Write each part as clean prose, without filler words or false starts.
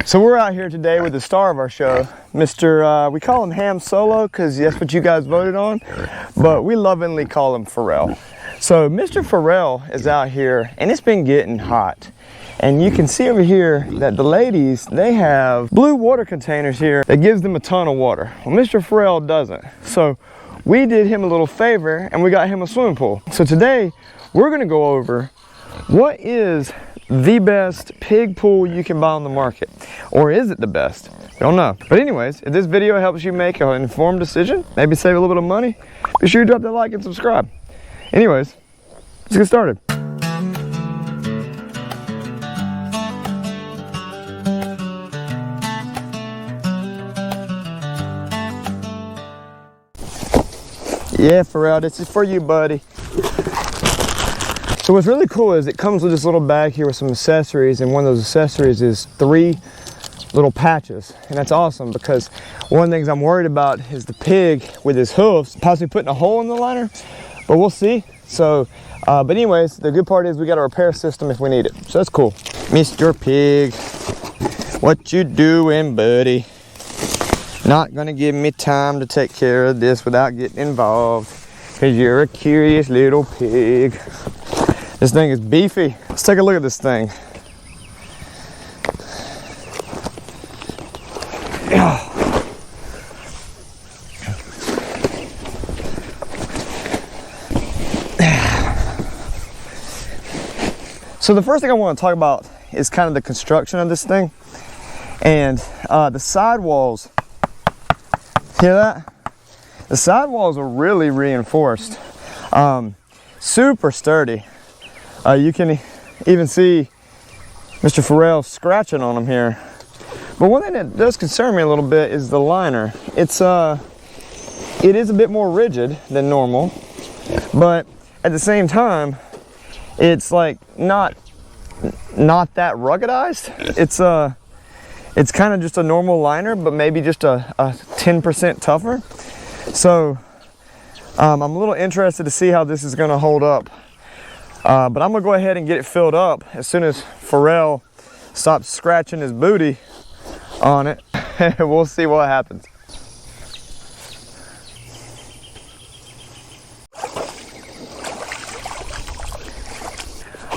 So we're out here today with the star of our show, Mr. We call him Ham Solo because that's what you guys voted on, but we lovingly call him Pharrell. So Mr. Pharrell is out here and it's been getting hot. And you can see over here that the ladies, they have blue water containers here that gives them a ton of water. Well, Mr. Pharrell doesn't. So we did him a little favor and we got him a swimming pool. So today we're gonna go over what is the best pig pool you can buy on the market. Or is it the best? I don't know. But anyways, if this video helps you make an informed decision, maybe save a little bit of money, be sure you drop that like and subscribe. Anyways, let's get started. Yeah, Pharrell, this is for you, buddy. So what's really cool is it comes with this little bag here with some accessories, and one of those accessories is 3 little patches. And that's awesome because one of the things I'm worried about is the pig with his hooves possibly putting a hole in the liner, but we'll see. So, but anyways, the good part is we got a repair system if we need it. So that's cool. Mr. Pig, what you doing, buddy? Not gonna give me time to take care of this without getting involved, because you're a curious little pig. This thing is beefy. Let's take a look at this thing. So the first thing I want to talk about is kind of the construction of this thing. And the sidewalls, hear that? The sidewalls are really reinforced. Super sturdy. You can even see Mr. Pharrell scratching on them here. But one thing that does concern me a little bit is the liner. It is a bit more rigid than normal, but at the same time, it's like not that ruggedized. It's kind of just a normal liner, but maybe just a 10% tougher. So I'm a little interested to see how this is going to hold up. But I'm gonna go ahead and get it filled up as soon as Pharrell stops scratching his booty on it. We'll see what happens.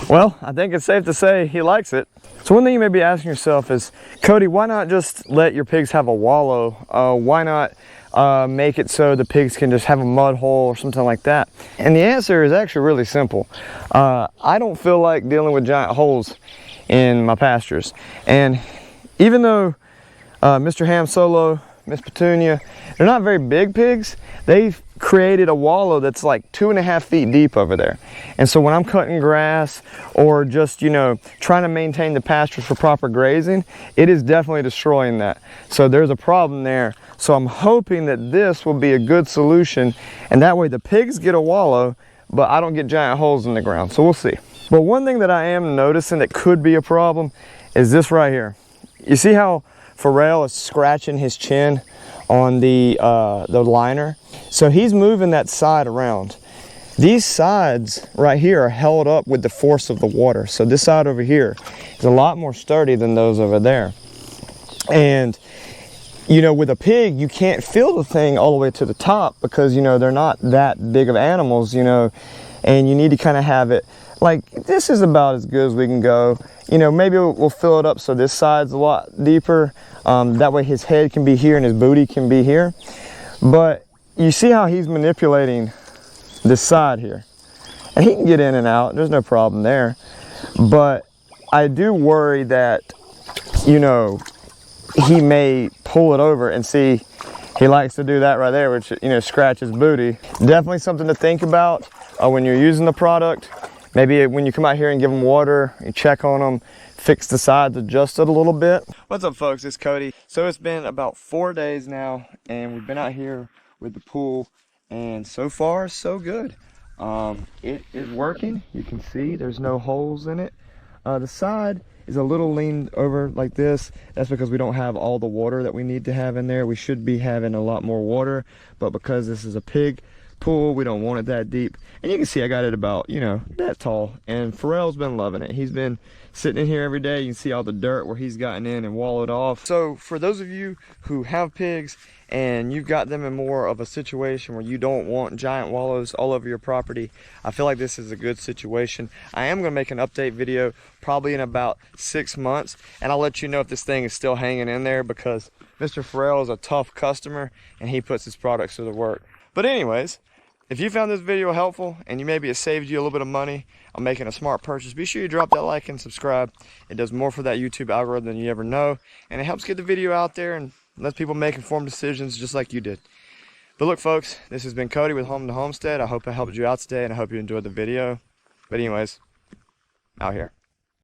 Well, I think it's safe to say he likes it. So one thing you may be asking yourself is, Cody, why not just let your pigs have a wallow? Why not make it so the pigs can just have a mud hole or something like that? And the answer is actually really simple. I don't feel like dealing with giant holes in my pastures. And even though Mr. Ham Solo, Miss Petunia, they're not very big pigs, they've created a wallow that's like 2.5 feet deep over there. And so when I'm cutting grass or just, you know, trying to maintain the pastures for proper grazing, it is definitely destroying that. So there's a problem there. So I'm hoping that this will be a good solution, and that way the pigs get a wallow, but I don't get giant holes in the ground. So we'll see. But one thing that I am noticing that could be a problem is this right here. You see how Pharrell is scratching his chin on the liner? So he's moving that side around. These sides right here are held up with the force of the water. So this side over here is a lot more sturdy than those over there. And you know, with a pig, you can't fill the thing all the way to the top because, you know, they're not that big of animals, you know, and you need to kind of have it like, this is about as good as we can go. You know, maybe we'll fill it up so this side's a lot deeper. That way his head can be here and his booty can be here. But you see how he's manipulating this side here. And he can get in and out, there's no problem there. But I do worry that, you know, he may pull it over, and see, he likes to do that right there, which, you know, scratch his booty. Definitely something to think about when you're using the product. Maybe when you come out here and give them water, you check on them, fix the sides, adjust it a little bit. What's up, folks? It's Cody. So it's been about 4 days now, and we've been out here with the pool, and so far, so good. It is working. You can see there's no holes in it. The side is a little leaned over like this. That's because we don't have all the water that we need to have in there. We should be having a lot more water, but because this is a pig pool. We don't want it that deep. And you can see I got it about, you know, that tall. And Pharrell's been loving it. He's been sitting in here every day. You can see all the dirt where he's gotten in and wallowed off. So for those of you who have pigs and you've got them in more of a situation where you don't want giant wallows all over your property, I feel like this is a good situation. I am going to make an update video probably in about 6 months, and I'll let you know if this thing is still hanging in there, because Mr. Pharrell is a tough customer and he puts his products through the work. But anyways, if you found this video helpful and maybe it saved you a little bit of money on making a smart purchase, be sure you drop that like and subscribe. It does more for that YouTube algorithm than you ever know, and it helps get the video out there and lets people make informed decisions just like you did. But look, folks, this has been Cody with Home to Homestead. I hope I helped you out today, and I hope you enjoyed the video. But anyways, out here.